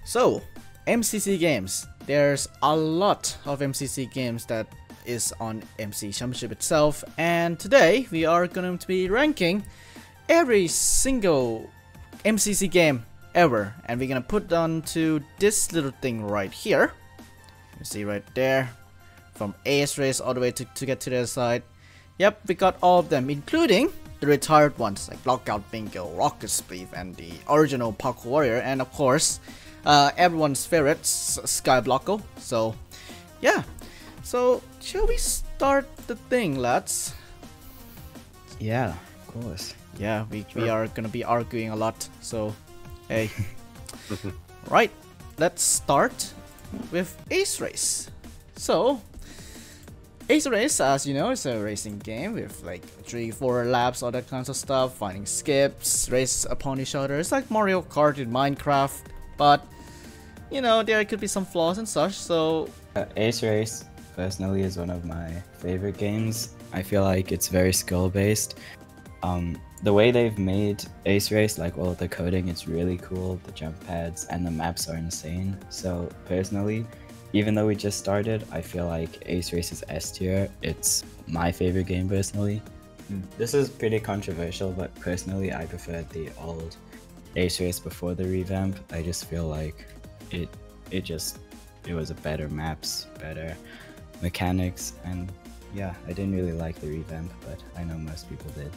So, MCC games. There's a lot of MCC games that is on MC Championship itself, and today we are going to be ranking every single MCC game ever, and we're gonna put onto this little thing right here. You see right there, from AS race all the way to get to the other side. Yep, we got all of them, including the retired ones like Lockout Bingo, Rocket Spleef, and the original Paco Warrior, and of course everyone's favorite Skyblock. So yeah, so shall we start the thing, lads? Yeah, of course. Yeah, we are gonna be arguing a lot, so hey. Right, let's start with Ace Race. So Ace Race, as you know, is a racing game with like 3-4 laps, all that kinds of stuff, finding skips, race upon each other. It's like Mario Kart in Minecraft, but you know, there could be some flaws and such. So Ace Race personally is one of my favorite games. I feel like it's very skill based. The way they've made Ace Race, like all of the coding, it's really cool. The jump pads and the maps are insane. So personally, even though we just started, I feel like Ace Race is S tier. It's my favorite game personally. This is pretty controversial, but personally I prefer the old Ace Race before the revamp. I just feel like it was a better maps, better mechanics, and yeah, I didn't really like the revamp, but I know most people did.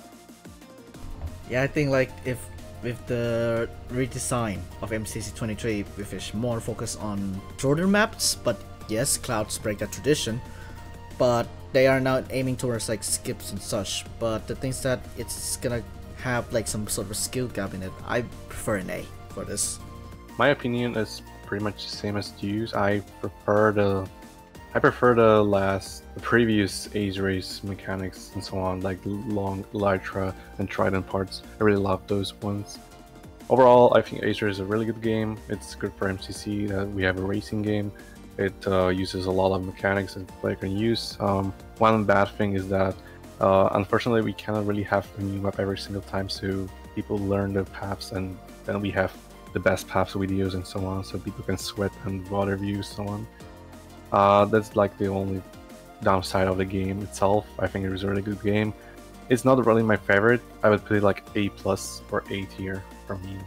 yeah, I think like if with the redesign of MCC 23, with it's more focus on shorter maps, but yes, clouds break that tradition, but they are now aiming towards like skips and such. But the things that it's gonna have like some sort of skill gap in it, I prefer an A for this. My opinion is pretty much the same as Stu's. I prefer the previous Ace Race mechanics and so on, like long Elytra and Trident parts. I really love those ones. Overall, I think Ace Race is a really good game. It's good for MCC that we have a racing game. It uses a lot of mechanics that the player can use. One bad thing is that unfortunately we cannot really have a new map every single time, so people learn the paths, and then we have the best paths videos and so on, so people can sweat and water view so on. That's like the only downside of the game itself. I think it was a really good game. It's not really my favorite. I would put it like A+ or A tier for me.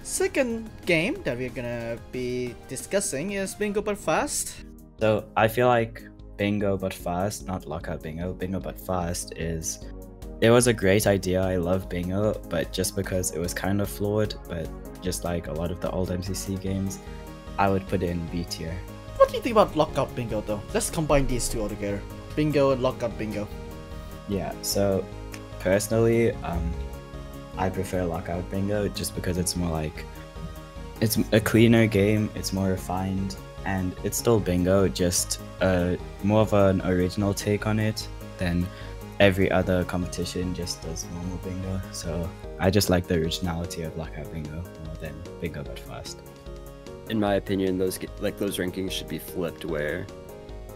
Second game that we're gonna be discussing is Bingo But Fast. So I feel like Bingo But Fast, not Lockout Bingo, Bingo But Fast it was a great idea. I love Bingo, but just because it was kind of flawed, but just like a lot of the old MCC games, I would put it in B tier. What do you think about Lockout Bingo though? Let's combine these two all together. Bingo and Lockout Bingo. Yeah, so personally, I prefer Lockout Bingo just because it's more like, it's a cleaner game, it's more refined, and it's still Bingo, just more of an original take on it than every other competition just does normal Bingo. So I just like the originality of Lockout Bingo more than Bingo But Fast. In my opinion, those rankings should be flipped, where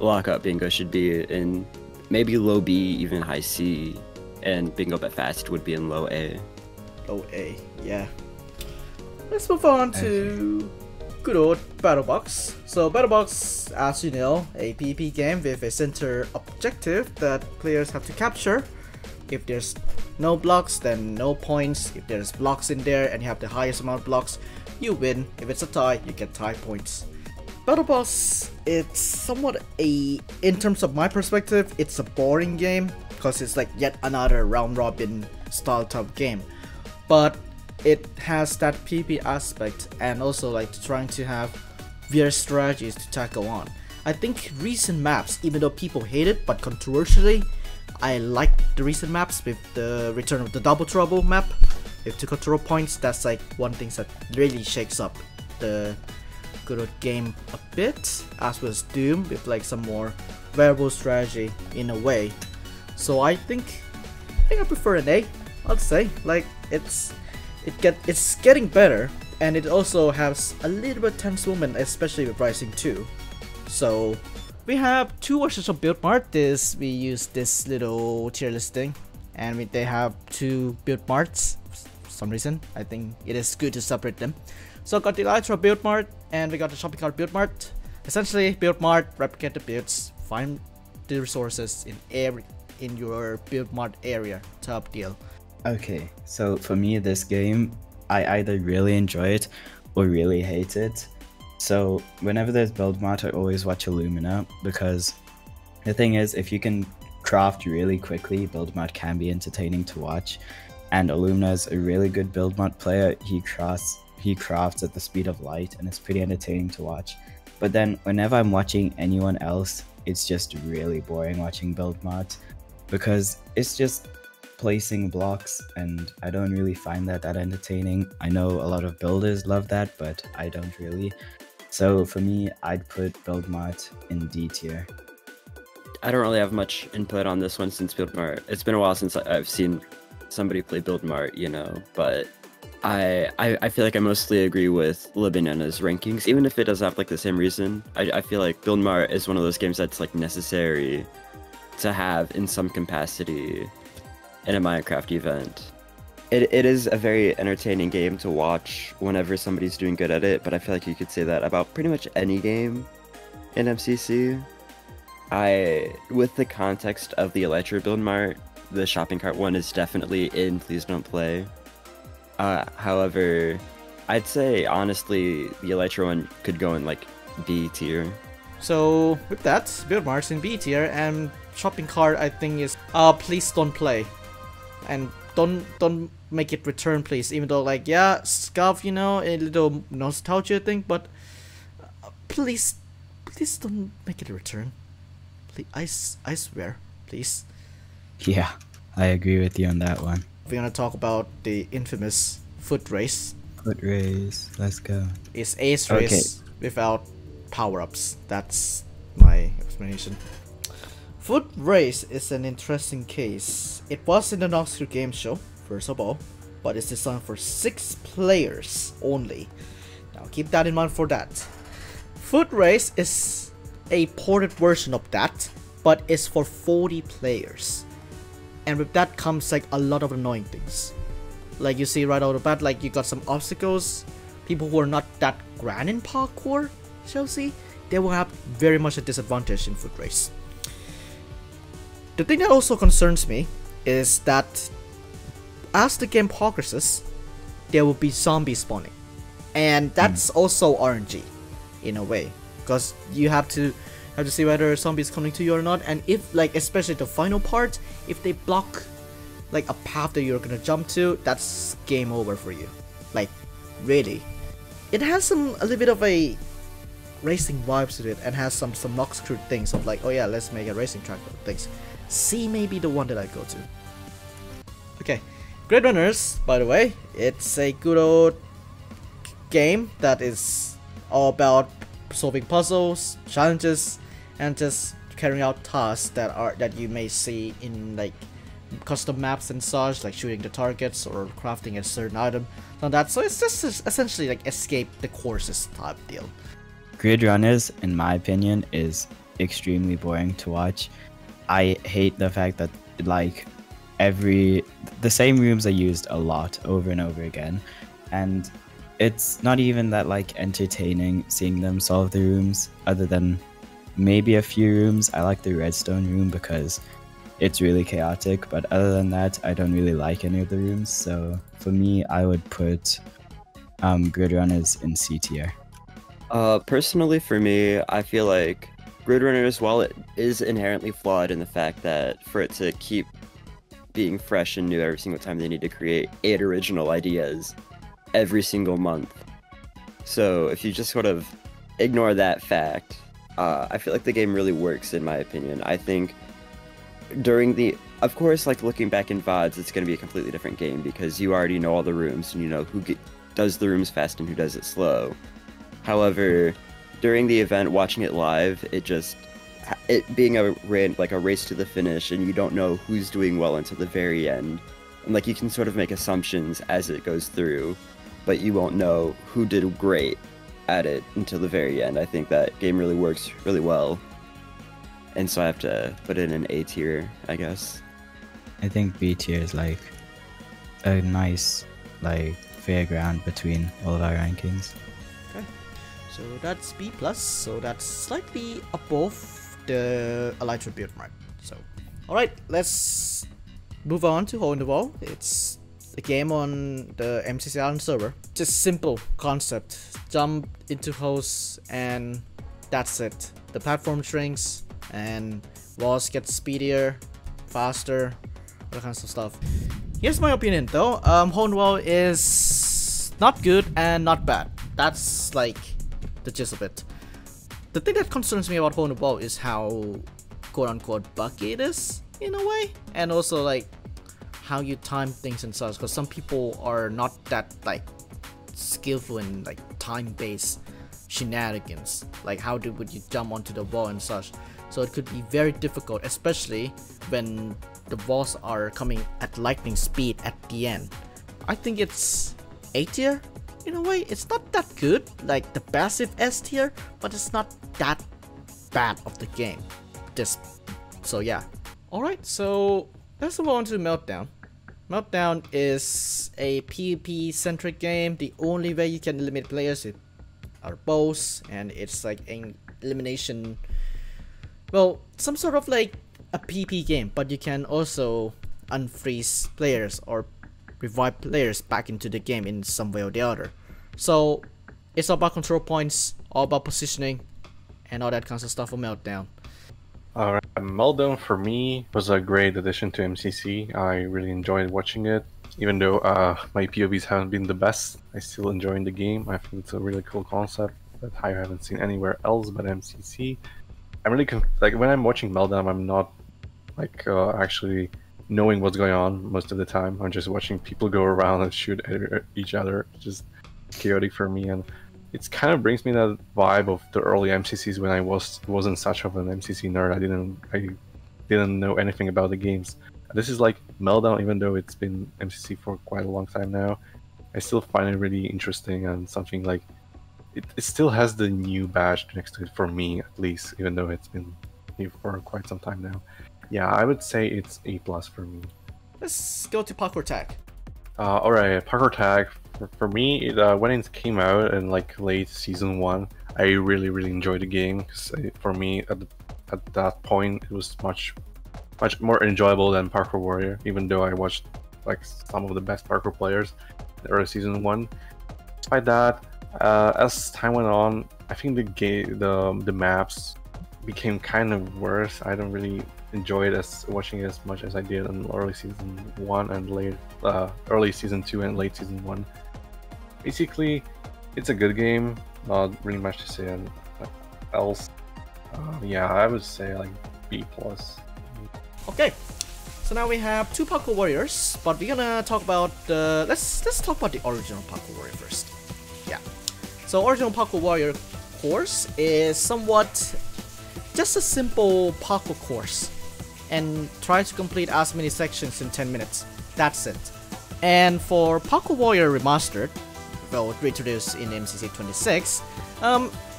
Lockout Bingo should be in maybe low B, even high C, and Bingo But Fast would be in low A. Low A, yeah. Let's move on to good old Battlebox. So Battlebox, as you know, a PvP game with a center objective that players have to capture. If there's no blocks, then no points. If there's blocks in there and you have the highest amount of blocks, you win. If it's a tie, you get tie points. Battlebox, it's somewhat in terms of my perspective, it's a boring game because it's like yet another round robin style type game. But it has that PvP aspect, and also like trying to have various strategies to tackle on. I think recent maps, even though people hate it, but controversially, I like the recent maps with the return of the Double Trouble map. With 2 control points, that's like one thing that really shakes up the good old game a bit, as was Doom with like some more variable strategy in a way. So I think I prefer an A. I'd say like it's getting better, and it also has a little bit tense moment, especially with Rising 2. So we have 2 versions of Build Mart. We use this little tier listing, and they have 2 Build Marts for some reason. I think it is good to separate them. So got the Elytra build mart, and we got the shopping cart build mart. Essentially, build mart, replicate the builds, find the resources in your build mart area type deal. Okay, so for me, this game, I either really enjoy it or really hate it. So whenever there's build mart, I always watch Illumina, because the thing is, if you can craft really quickly, build mart can be entertaining to watch. And Illumina is a really good build mart player. He crafts at the speed of light, and it's pretty entertaining to watch. But then whenever I'm watching anyone else, it's just really boring watching build mart, because it's just placing blocks, and I don't really find that entertaining. I know a lot of builders love that, but I don't really. So for me, I'd put build mart in D tier. I don't really have much input on this one since build mart. It's been a while since I've seen somebody play build mart, you know, but I feel like I mostly agree with Libanana's rankings, even if it doesn't have like the same reason. I feel like build mart is one of those games that's like necessary to have in some capacity in a Minecraft event. It is a very entertaining game to watch whenever somebody's doing good at it, but I feel like you could say that about pretty much any game in MCC. With the context of the Elytra build mart, the shopping cart one is definitely in Please Don't Play. However, I'd say honestly the Elytra one could go in like B tier. So with that, build mart's in B tier, and shopping cart I think is Please Don't Play, and don't make it return, please. Even though like yeah, scuff, you know, a little nostalgia thing, but please don't make it a return. Please, I swear, please. Yeah, I agree with you on that one. We're gonna talk about the infamous foot race. Foot race, let's go. It's ace race without power-ups. That's my explanation. Foot race is an interesting case. It was in the Knoxville Game Show, first of all, but it's designed for 6 players only. Now keep that in mind for that. Foot race is a ported version of that, but it's for 40 players. And with that comes like a lot of annoying things. Like you see right out of the bat, like you got some obstacles. People who are not that grand in parkour, shall see, they will have very much a disadvantage in foot race. The thing that also concerns me is that as the game progresses, there will be zombies spawning. And that's also RNG in a way, because you have to see whether a zombie is coming to you or not, and if like especially the final part, if they block like a path that you're gonna jump to, that's game over for you. Like really, it has a little bit of a racing vibes to it, and has some Knoxville things of like, oh yeah, let's make a racing track of things. C may be the one that I go to. Okay, Grid Runners, by the way, it's a good old game that is all about solving puzzles, challenges, and just carrying out tasks that you may see in like custom maps and such, like shooting the targets or crafting a certain item on that. So it's just essentially like escape the courses type deal. Grid Runners, in my opinion, is extremely boring to watch. I hate the fact that like the same rooms are used a lot over and over again, and it's not even that like entertaining seeing them solve the rooms, other than maybe a few rooms. I like the redstone room because it's really chaotic, but other than that, I don't really like any of the rooms. So for me, I would put Grid Runners in C tier. Personally for me, I feel like Grid Runners, while it is inherently flawed in the fact that for it to keep being fresh and new every single time, they need to create 8 original ideas every single month. So if you just sort of ignore that fact, I feel like the game really works in my opinion. I think of course, like looking back in VODs, it's going to be a completely different game because you already know all the rooms and you know who does the rooms fast and who does it slow. However, during the event, watching it live, it being a race to the finish, and you don't know who's doing well until the very end. And like you can sort of make assumptions as it goes through, but you won't know who did great at it until the very end. I think that game really works really well. And so I have to put it in A tier, I guess. I think B tier is like a nice like fair ground between all of our rankings. Okay, so that's B+, so that's slightly above the Elytra build mark. So, alright, let's move on to Hole in the Wall. It's a game on the MCC Island server. Just simple concept. Jump into holes and that's it. The platform shrinks and walls get speedier, faster, all kinds of stuff. Here's my opinion though. Hole in the Wall is not good and not bad. That's like the gist of it. The thing that concerns me about Hole in the Wall is how quote-unquote buggy it is in a way, and also like how you time things and such, because some people are not that like skillful in like time-based shenanigans, like how would you jump onto the wall and such. So it could be very difficult, especially when the walls are coming at lightning speed at the end. I think it's A tier in a way. It's not that good, like the passive S tier, but it's not that bad of the game. So yeah. Alright, so let's move on to Meltdown. Meltdown is a PvP centric game. The only way you can eliminate players are bows, and it's like an elimination, well, some sort of like a PvP game, but you can also unfreeze players or revive players back into the game in some way or the other. So it's all about control points, all about positioning, and all that kinds of stuff for Meltdown. Alright, Meltdown for me was a great addition to MCC. I really enjoyed watching it. Even though my POVs haven't been the best, I still enjoy the game. I think it's a really cool concept that I haven't seen anywhere else but MCC. I'm really like when I'm watching Meltdown, I'm not like actually knowing what's going on most of the time. I'm just watching people go around and shoot at each other. It's just chaotic for me, and it kind of brings me that vibe of the early MCCs when I wasn't such of an MCC nerd. I didn't know anything about the games. This is like Meltdown, even though it's been MCC for quite a long time now. I still find it really interesting and something like it still has the new badge next to it for me, at least, even though it's been new for quite some time now. Yeah, I would say it's A+ for me. Let's go to Parkour Tag. Alright, Parkour Tag. For me, when it came out in like late season 1, I really enjoyed the game. Cause for me, at that point, it was much more enjoyable than Parkour Warrior. Even though I watched like some of the best parkour players in the early season 1. Despite that, as time went on, I think the maps became kind of worse. I don't really enjoy it watching it as much as I did in early season 1 and early season 2 and late season 1. Basically, it's a good game. Not really much to say else. Yeah, I would say like B+. Okay, so now we have two Parkour Warriors, but we're gonna talk about let's talk about the original Parkour Warrior first. Yeah, so original Parkour Warrior course is somewhat just a simple parkour course, and try to complete as many sections in 10 minutes. That's it. And for Parkour Warrior Remastered, well, reintroduced in MCC 26,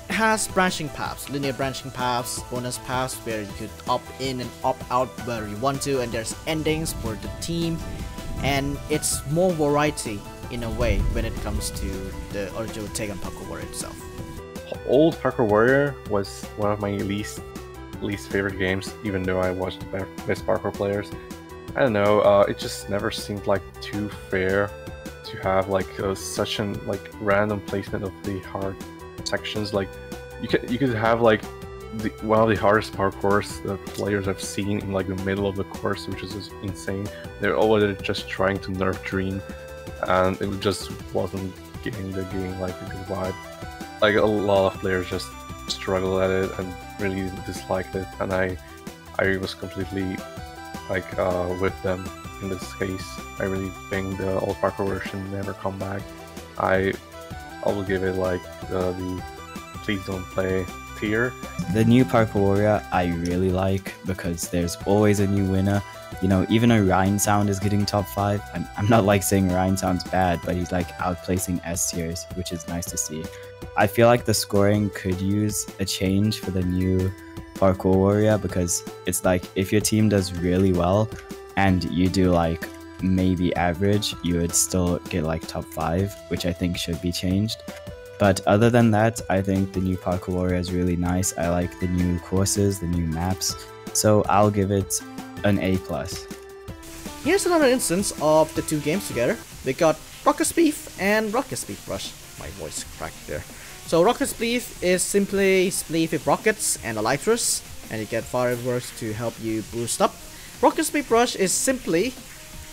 has branching paths, linear branching paths, bonus paths where you could opt in and opt out where you want to, and there's endings for the team, and it's more variety in a way when it comes to the original take on Parkour Warrior itself. Old Parkour Warrior was one of my least favorite games, even though I watched the best parkour players. I don't know, it just never seemed like too fair to have like such an like random placement of the hard sections. Like you could have like one of the hardest parkours that players have seen in like the middle of the course, which is just insane. They're already just trying to nerf Dream, and it just wasn't giving the game like a good vibe. Like a lot of players just struggled at it and really disliked it, and I was completely like with them in this case. I really think the old parkour version never come back. I will give it like the please don't play tier. The new Parkour Warrior I really like because there's always a new winner. You know, even Orion Sound is getting top 5. I'm not like saying Orion Sound's bad, but he's like outplacing S tiers, which is nice to see. I feel like the scoring could use a change for the new Parkour Warrior, because it's like if your team does really well and you do like maybe average, you would still get like top 5, which I think should be changed. But other than that, I think the new Parkour Warrior is really nice. I like the new courses, the new maps, so I'll give it an A+. Here's another instance of the two games together. We got Rocket Speed and Rocket Speed Rush. My voice cracked there. So Rocket Speed is simply speed with rockets and elytras, and you get fireworks to help you boost up. Rocket Speed Rush is simply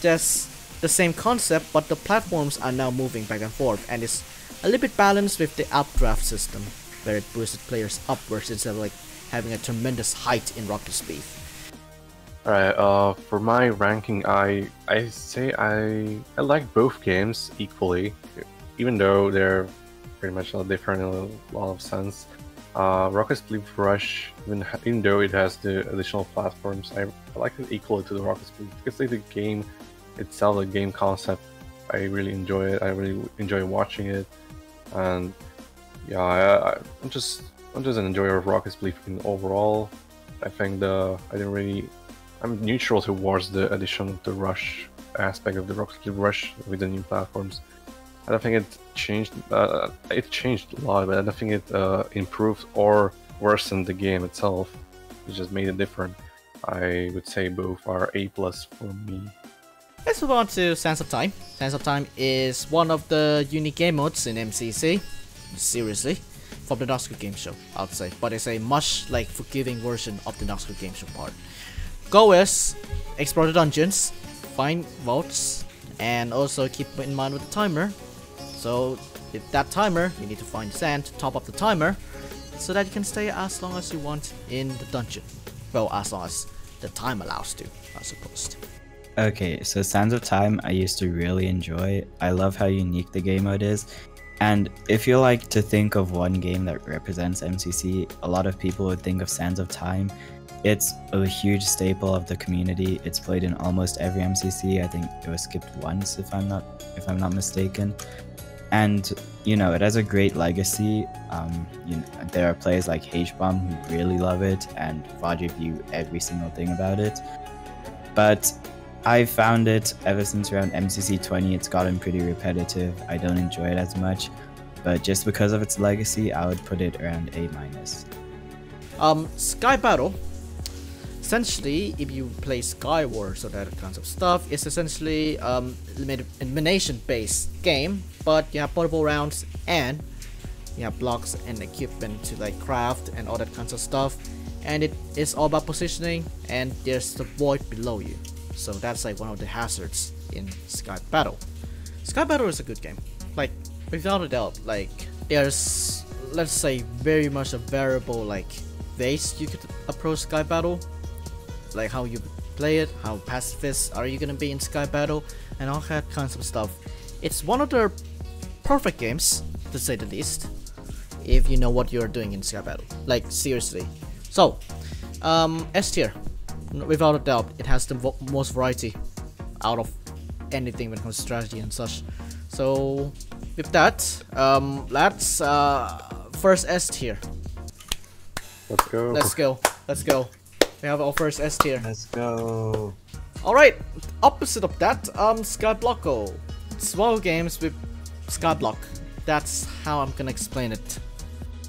just the same concept, but the platforms are now moving back and forth, and it's a little bit balanced with the updraft system, where it boosted players upwards instead of like having a tremendous height in Rocket Speed. Alright, for my ranking, I say I like both games equally, even though they're pretty much different in a lot of sense. Rocket Speed Rush, even though it has the additional platforms, I like it equally to the Rocket Speed, because like the game itself, the game concept, I really enjoy it. I really enjoy watching it, and yeah, I'm just an enjoyer of Rocket Speed overall. I think I'm neutral towards the addition of the Rush aspect of the Rocket Speed Rush with the new platforms. I don't think it changed. It changed a lot, but I don't think it improved or worsened the game itself. It just made it different. I would say both are A+ for me. Let's move on to Sands of Time. Sands of Time is one of the unique game modes in MCC. Seriously, from the Knoxville Game Show, I would say. But it's a much like forgiving version of the Knoxville Game Show part. Go is explore the dungeons, find vaults, and also keep in mind with the timer. So with that timer, you need to find sand to top up the timer, so that you can stay as long as you want in the dungeon. Well, as long as the time allows to, I suppose. Okay, so Sands of Time I used to really enjoy. I love how unique the game mode is. And if you like to think of one game that represents MCC, a lot of people would think of Sands of Time. It's a huge staple of the community. It's played in almost every MCC. I think it was skipped once if I'm not mistaken. And you know, it has a great legacy. There are players like H-Bomb who really love it and VOD review every single thing about it. But I found it ever since around MCC 20, it's gotten pretty repetitive. I don't enjoy it as much, but just because of its legacy, I would put it around A-. Sky Battle. Essentially, if you play Sky Wars or that kinds of stuff, it's essentially elimination-based game, but you have multiple rounds and you have blocks and equipment to like craft and all that kinds of stuff, and it is all about positioning, and there's the void below you. So that's like one of the hazards in Sky Battle. Sky Battle is a good game. Like, without a doubt, like, there's, let's say, very much a variable, like, ways you could approach Sky Battle. Like how you play it, how pacifist are you gonna be in Sky Battle, and all that kinds of stuff. It's one of the perfect games, to say the least, if you know what you're doing in Sky Battle. Like, seriously. So, S tier. Without a doubt, it has the most variety out of anything when it comes to strategy and such. So with that, let's first S tier. Let's go. Let's go. We have our first S tier. Let's go. Alright, opposite of that, Skyblock. Small games with Skyblock. That's how I'm gonna explain it.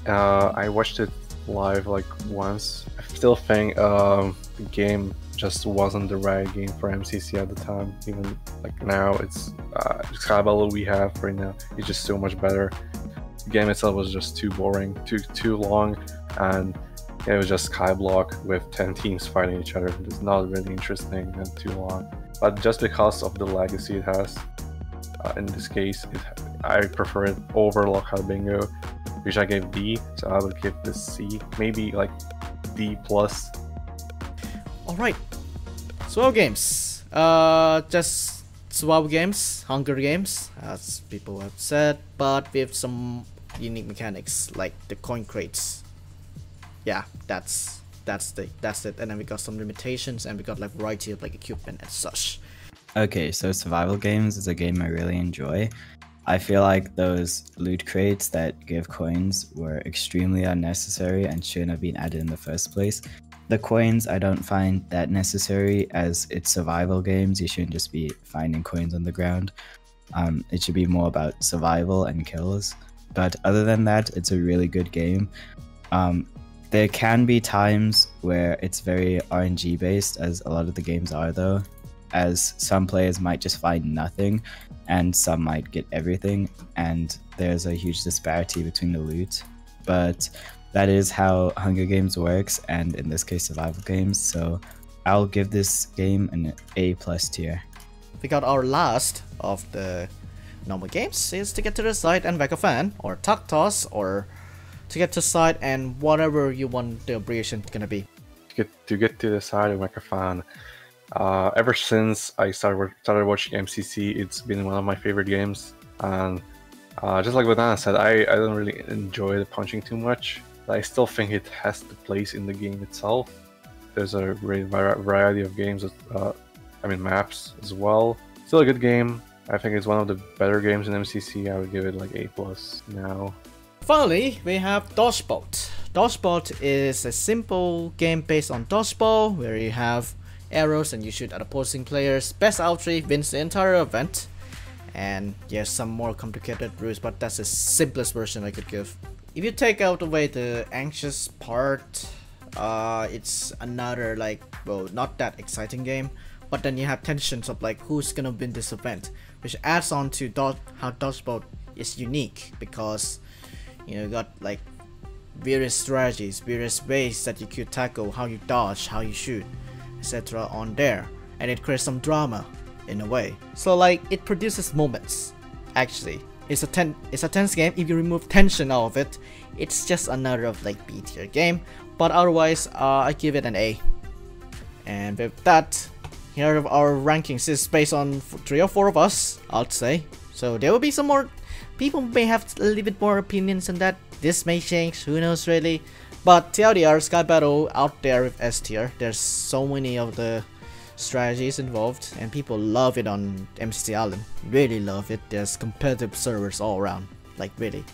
I watched it live like once. I still think the game just wasn't the right game for MCC at the time. Even like now, it's Skyblock we have right now is just so much better. The game itself was just too boring, too long, and it was just Skyblock with 10 teams fighting each other. It's not really interesting and too long. But just because of the legacy it has, in this case, I prefer it over Lockout Bingo, which I gave D, so I would give this C, maybe like D+. Alright, survival games. Just survival games, Hunger Games, as people have said, but with some unique mechanics like the coin crates. Yeah, that's it. And then we got some limitations, and we got like variety of like equipment and such. Okay, so survival games is a game I really enjoy. I feel like those loot crates that give coins were extremely unnecessary and shouldn't have been added in the first place. The coins I don't find that necessary, as it's survival games. You shouldn't just be finding coins on the ground. It should be more about survival and kills. But other than that, it's a really good game. There can be times where it's very RNG based, as a lot of the games are though, as some players might just find nothing and some might get everything, and there's a huge disparity between the loot. But that is how Hunger Games works, and in this case survival games, so I'll give this game an A+ tier. We got our last of the normal games is to get to the side and back a fan, or tuck toss, or to get to side and whatever you want the abbreviation gonna be. To get to the side of like a fan. Ever since I started watching MCC, it's been one of my favorite games, and just like Banana said, I don't really enjoy the punching too much. I still think it has the place in the game itself. There's a great variety of games, maps as well. Still a good game. I think it's one of the better games in MCC. I would give it like A+ now. Finally, we have Dodgeball. Dodgeball is a simple game based on dodgeball, where you have arrows and you shoot at opposing players. Best out 3 wins the entire event. And yes, some more complicated rules, but that's the simplest version I could give. If you take out away the anxious part, it's another not that exciting game. But then you have tensions of who's gonna win this event, which adds on to how Dodgeball is unique, because you got various strategies, various ways that you could tackle, how you dodge, how you shoot, etc. on there, and it creates some drama in a way. So it produces moments. Actually, it's a tense game. If you remove tension out of it, it's just another B tier game. But otherwise, I give it an A. And with that, here are our rankings. It's based on 3 or 4 of us, I'd say. So there will be some more. People may have a little bit more opinions on that. This may change, who knows really. But TLDR, Sky Battle out there with S tier. There's so many of the strategies involved, and people love it on MCC Island. Really love it. There's competitive servers all around. Really.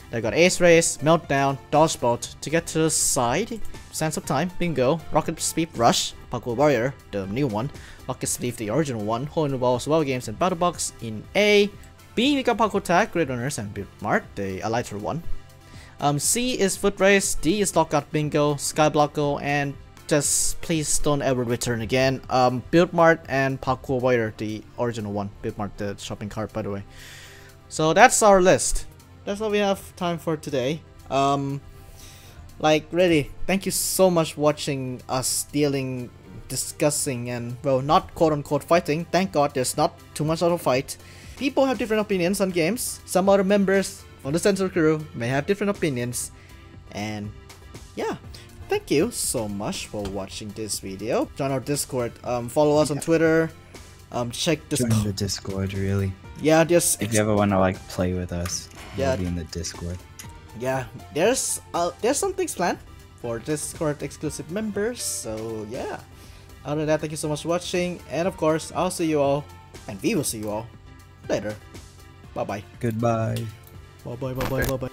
They got Ace Race, Meltdown, Dodgeball to get to the side. Sands of Time, Bingo, Rocket Speed Rush, Paco Warrior, the new one, Rocket Speed, the original one, Hole in the Wall, Survival Games, and Battlebox in A. B, we got Paco Tag, Great Runners, and Mart, the lighter one. C is Foot Race, D is Lockout Bingo, Skyblock, and just please don't ever return again. Mart and Paco Warrior, the original one. Mart, the shopping cart, by the way. So that's our list. That's all we have time for today. Really, thank you so much for watching us discussing, and well, not quote-unquote fighting. Thank God there's not too much of a fight. People have different opinions on games. Some other members on the Center crew may have different opinions. And yeah, thank you so much for watching this video. Join our Discord. Follow us on Twitter. Check Join the Discord, really. Yeah, just if you ever want to play with us, yeah, we'll be in the Discord. Yeah, there's some things planned for Discord exclusive members. So yeah. Other than that, thank you so much for watching, and of course, I'll see you all, and we will see you all later. Bye bye. Goodbye. Bye bye. Bye bye. Bye bye.